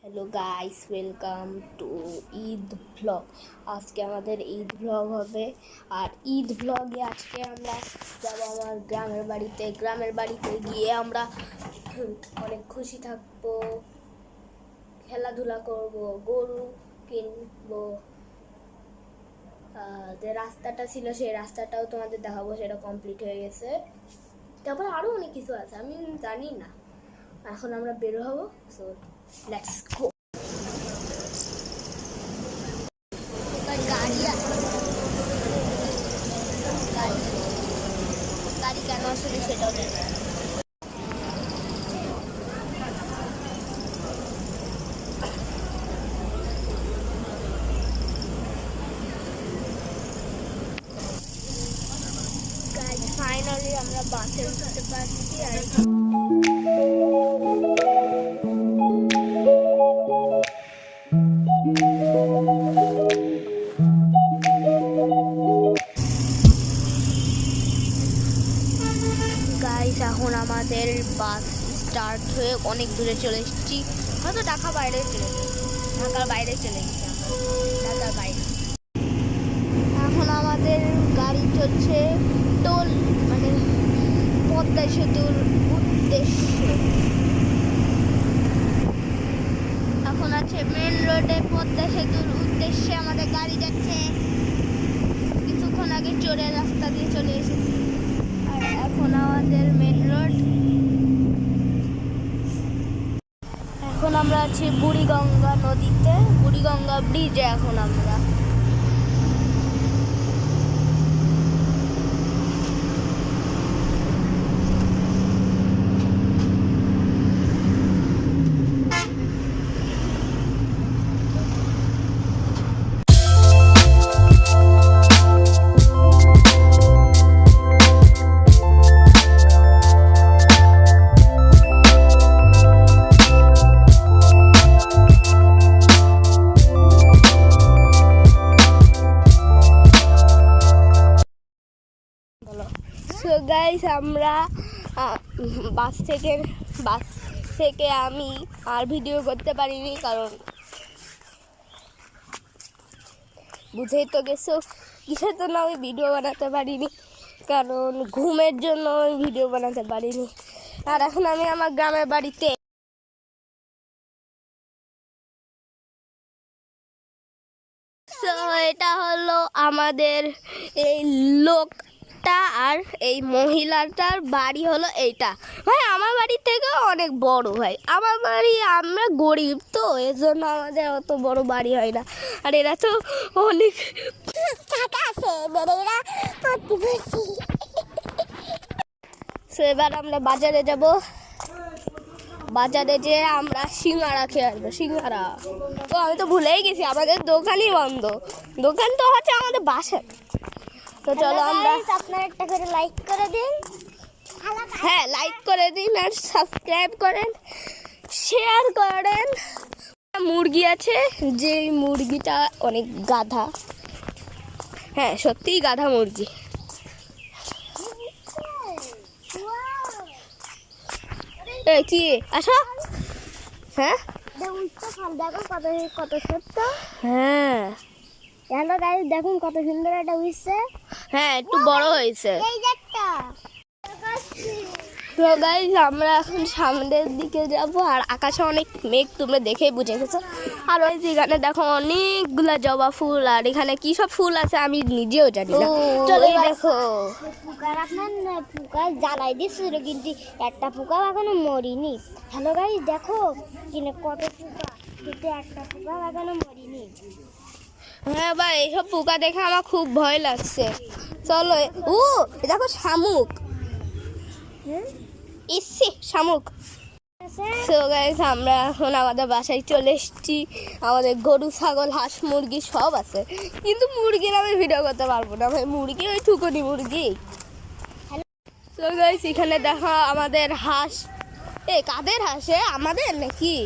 Hello guys, welcome to Eid blog. আজকে আমাদের Eid blog হবে। আর ঈদ ব্লগে আজকে আমরা যাবো আমার গ্রামের বাড়িতে গিয়ে আমরা অনেক খুশি থাকবো, খেলাধুলা করব, গরু কিনবো। যে রাস্তাটা ছিল সেই রাস্তাটাও তোমাদের দেখাবো, সেটা কমপ্লিট হয়ে গেছে। তারপরে আরও অনেক কিছু আছে, আমি জানি না। এখন আমরা বের হবো, সো লেটস গো। গাড়ি কেন আসলে সেটাও জানি না। ফাইনালি আমরা বাসে উঠতে পারছি। আর গাইস, এখন আমাদের বাস স্টার্ট হয়ে অনেক দূরে চলে এসেছি। হয়তো ঢাকার বাইরে চলে গেছি আমরা ঢাকার বাইরে। এখন আমাদের গাড়ি চলছে টোল, মানে পদ্মা সেতুর উদ্দেশ্যে। এখন আছে মেন রোডে, পদ্মা সেতুর উদ্দেশ্যে আমাদের গাড়ি যাচ্ছে। কিছুক্ষণ আগে চোরের রাস্তা দিয়ে চলে এসেছি। আর এখন আমাদের মেন রোড। এখন আমরা আছি বুড়িগঙ্গা নদীতে, বুড়িগঙ্গা ব্রিজে। এখন আমরা গাইস, আমরা বাস থেকে আমি আর ভিডিও করতে পারিনি, কারণ বুঝেই তো গেছো কিসের জন্য আমি ভিডিও বানাতে পারিনি, কারণ ঘুমের জন্য আমি ভিডিও বানাতে পারিনি। আর এখন আমি আমার গ্রামের বাড়িতে। এটা হলো আমাদের এই লোকটা, আর এই মহিলাটার বাড়ি হলো এইটা। ভাই, আমার বাড়ি থেকেও অনেক বড়। ভাই, আমার বাড়ি, আমরা গরিব তো, এর জন্য আমাদের অত বড় বাড়ি হয় না। আর এরা তো অনেক টাকা আছে। এবার আমরা বাজারে যাব। বাজারে যে আমরা সিঙ্গারা খেয়ে আসবো। সিঙ্গারা তো আমি তো ভুলেই গেছি, আমাদের দোকানই বন্ধ। দোকান তো হচ্ছে আমাদের বাসায়। তো চলো আমরা, আপনারা একটা করে লাইক করে দিন। হ্যাঁ, লাইক করে দিন আর সাবস্ক্রাইব করেন, শেয়ার করেন। মুরগি আছে, যে মুরগিটা অনেক গাধা। হ্যাঁ, সত্যিই গাধা মুরগি। কি আসো। হ্যাঁ, কত সত্য। হ্যাঁ, হ্যালো গাইস, দেখুন কত সুন্দর একটা উঠছে। হ্যাঁ, একটু বড় হয়েছে। তো গাইস, আমরা এখন সামনের দিকে যাব। আর আকাশে অনেক মেঘ, তোমরা দেখেই বুঝে গেছো। আর ওই যেখানে দেখো অনেকগুলা জবা ফুল, আর এখানে কি সব ফুল আছে আমি নিজেও জানি না। চলো দেখো, পোকা জ্বালাই দিচ্ছিল, কিন্তু একটা পোকা এখনো মরিনি। হ্যালো গাইস, দেখো কিনে কত পোকা, কিন্তু একটা পোকা এখনো মরিনি। হ্যাঁ ভাই, এইসব পোকা দেখে আমার খুব ভয় লাগছে। চলো, দেখো শামুক। ইসে শামুক। সো গাইস, আমরা এখন আমাদের বাসায় চলে এসেছি। আমাদের গরু, ছাগল, হাঁস, মুরগি সব আছে, কিন্তু মুরগির আমি ভিডিও করতে পারবো না ভাই। মুরগি ওই ঠুকুনি মুরগি। সো গাইস, এখানে দেখো আমাদের হাঁস। কাদের হাঁসে? আমাদের নাকি?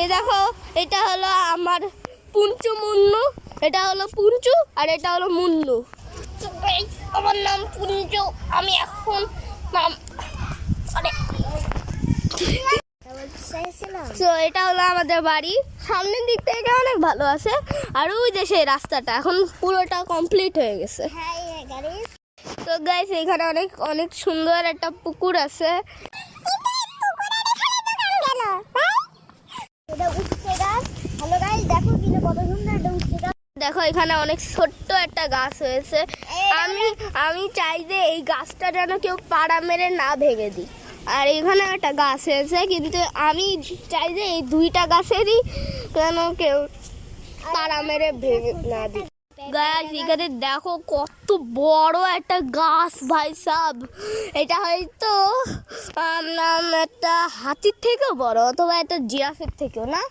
এই দেখো, এটা হলো আমার পুঞ্চু মুন্নু। এটা হলো পুঞ্চু আর এটা হলো মুন্নু। আমার নাম পুঞ্চু। আমি এখন নাম তো এটা হলো আমাদের বাড়ি, সামনের দিক থেকে অনেক ভালো আছে। আর ওই যে সেই রাস্তাটা এখন পুরোটা কমপ্লিট হয়ে গেছে। তো গাইস এখানে অনেক অনেক সুন্দর একটা পুকুর আছে। দেখো এখানে অনেক ছোট্ট একটা গাছ হয়েছে। আমি চাই যে এই গাছটা যেন কেউ পাড়া মেরে না ভেঙে দিই। আর এখানে একটা গাছ হয়েছে, কিন্তু আমি চাই যে এই দুইটা গাছেরই যেন কেউ পাড়া মেরে ভেঙে না দিই। গাছ এখানে দেখো কত বড় একটা গাছ ভাই সাব। এটা হয়তো একটা হাতির থেকেও বড়, অথবা একটা জিরাফের থেকেও না।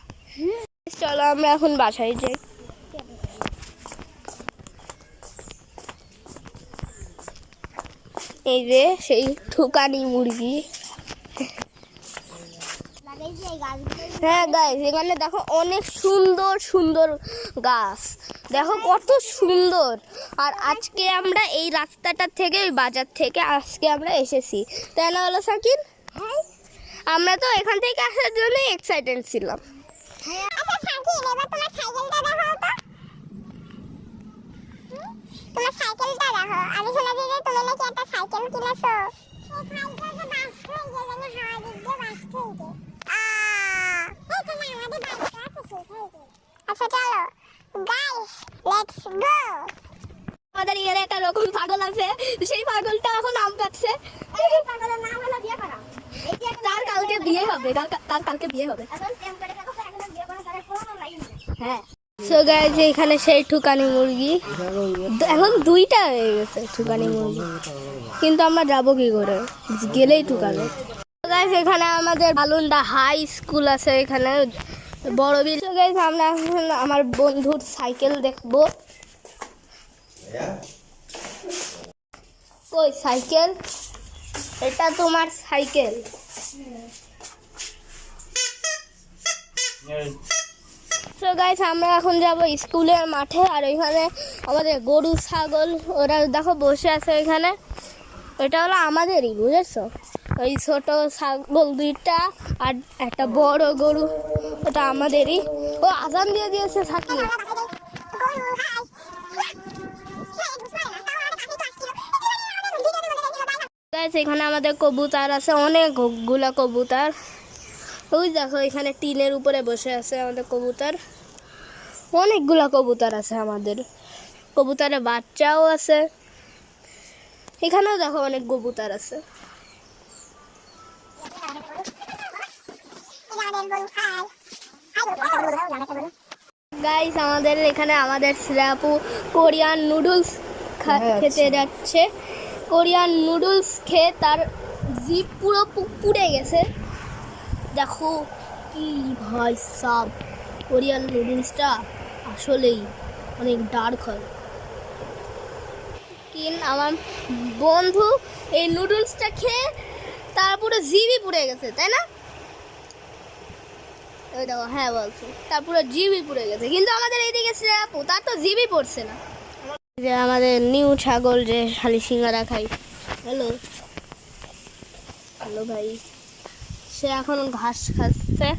চলো আমরা এখন বাসায় যাই। এই যে সেই ঠুকানি মুরগি। হ্যাঁ গাইস এখানে দেখো অনেক সুন্দর সুন্দর গাছ, দেখো কত সুন্দর। আর আজকে আমরা এই রাস্তাটা থেকে, ওই বাজার থেকে আজকে আমরা এসেছি, তাই না বলো সাকিন? আমরা তো এখান থেকে আসার জন্য এক্সাইটেড ছিলাম। তোমার সাইকেলটা দেখো, আমি শুনেছি যে তুমি নাকি একটা সাইকেল কিনেছো। আচ্ছা চলো গাইস লেটস গো। আমাদের এর একটা রকম পাগল আছে, সেই পাগলটা এখন আম পাচ্ছে। এই পাগলের নাম হলো বিয়ে করা। তার কালকে বিয়ে হবে, তার কালকে বিয়ে হবে। এখন প্রেম করে দেখো, এখন বিয়ে করা তার কোনো লাইন নেই। হ্যাঁ সো গাইস এখানে সেই ঠুকানি মুরগি, এখন দুইটা হয়ে গেছে ঠুকানি মুরগি, কিন্তু আমরা যাবো কি করে, গেলেই ঠুকাবে। গাইস এখানে আমাদের বালুন্ডা হাই স্কুল আছে, এখানে বড় বিল। গাইস আমরা এখন আমার বন্ধুর সাইকেল দেখবো। ওই সাইকেল, এটা তোমার সাইকেল। তো গাইস আমরা এখন যাব স্কুলের মাঠে। আর এখানে আমাদের গরু ছাগল ওরা দেখো বসে আছে এখানে, এটা হলো আমাদেরই, বুঝেছো? ওই ছোট ছাগল দুইটা আর একটা বড় গরু, ওটা আমাদেরই। ও আজান দিয়ে দিয়েছে থাকি। গাইস এখানে আমাদের কবুতর আছে, অনেকগুলা কবুতর। ওই দেখো এখানে টিনের উপরে বসে আছে আমাদের কবুতর, অনেকগুলা কবুতর আছে আমাদের। কবুতরের বাচ্চাও আছে, এখানেও দেখো অনেক কবুতর আছে। গাইস আমাদের এখানে আমাদের শ্রেয়াপু কোরিয়ান নুডলস খেতে যাচ্ছে। কোরিয়ান নুডলস খেয়ে তার জিভ পুরো পুড়ে গেছে। দেখো কি ভাই সাব, কোরিয়ান নুডলসটা আসলেই অনেক ডার্ক হয়। কিন্তু আমার বন্ধু এই নুডলসটা খেয়ে তার পুরো জিভই পুড়ে গেছে, তাই না? ওই দেখো, হ্যাঁ বলছো, তার পুরো জিভই পুড়ে গেছে। কিন্তু আমাদের এইদিকে শ্রেয়াপু তার তো জিভই পড়ছে না। যে আমাদের নিউ ছাগল যে খালি সিঙ্গারা খাই। হ্যালো হ্যালো ভাই, সে এখন ঘাস খাচ্ছে।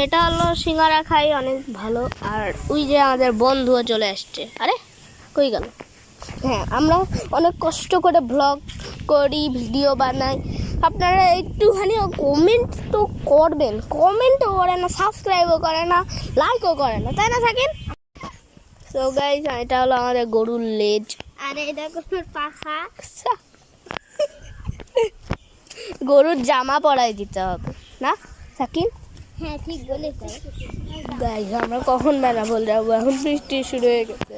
এটা হলো সিঙ্গারা খাই, অনেক ভালো। আর ওই যে আমাদের বন্ধুও চলে আসছে। আরে কই গেল? হ্যাঁ আমরা অনেক কষ্ট করে ব্লগ করি, ভিডিও বানাই। আপনারা একটুখানি কমেন্ট তো করবেন, কমেন্টও করে না, সাবস্ক্রাইবও করে না, লাইকও করে না, তাই না থাকেন? সো গাইস এটা হলো আমাদের গরুর লেজ। আর এই দেখো পাখা। গরুর জামা পরাই দিতে হবে না সাকিন? হ্যাঁ ঠিক বলেছো গাইস আমরা কখন বেনাপোল যাবো? এখন বৃষ্টি শুরু হয়ে গেছে,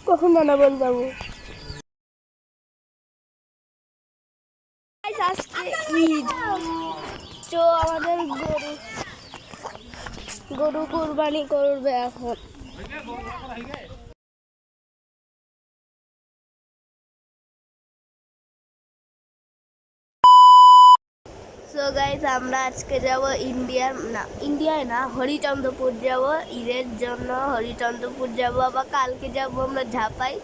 কখন বেনাপোল যাবো? আজকে ঈদ, তো আমাদের গরু কুরবানি করবে এখন। সো গাইস আমরা আজকে যাব ইন্ডিয়ায় না, হরিচন্দ্রপুর যাব ঈদের জন্য। হরিচন্দ্রপুর যাব, আবার কালকে যাব আমরা ঝাপাই।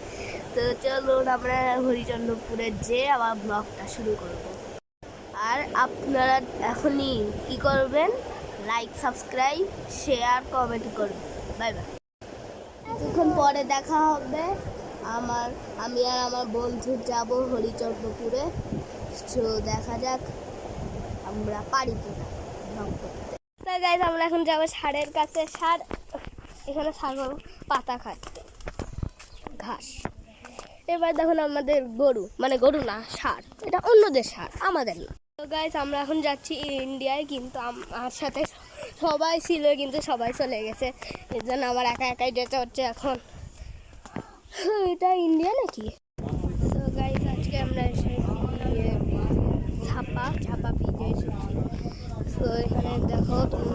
তো চলুন আমরা হরিচন্দ্রপুরে যেয়ে আবার ব্লগটা শুরু করব। আর আপনারা এখনই কি করবেন, লাইক সাবস্ক্রাইব শেয়ার কমেন্ট করবেন। Bye bye. কিছুক্ষণ পরে দেখা হবে। আমি আর আমার বন্ধু যাব হরিচন্দ্রপুরে। তো দেখা যাক আমরা পারি কিনা ভ্লগ করতে। তো গাইস আমরা এখন যাবো ষাঁড়ের কাছে। ষাঁড় এখানে ছাগল পাতা খাচ্ছে, ঘাস। এবার দেখুন আমাদের গরু, মানে গরু না, ষাঁড়। এটা অন্যদের ষাঁড়, আমাদের না। তো গাইস আমরা এখন যাচ্ছি ইন্ডিয়ায়, কিন্তু আমার সাথে সবাই ছিল কিন্তু সবাই চলে গেছে, এর জন্য আমার একা একাই যেতে হচ্ছে এখন। এটা ইন্ডিয়া নাকি? তো গাইস আজকে আমরা এসেছি ছাপা পিজে এসেছি। তো এখানে দেখো তোমরা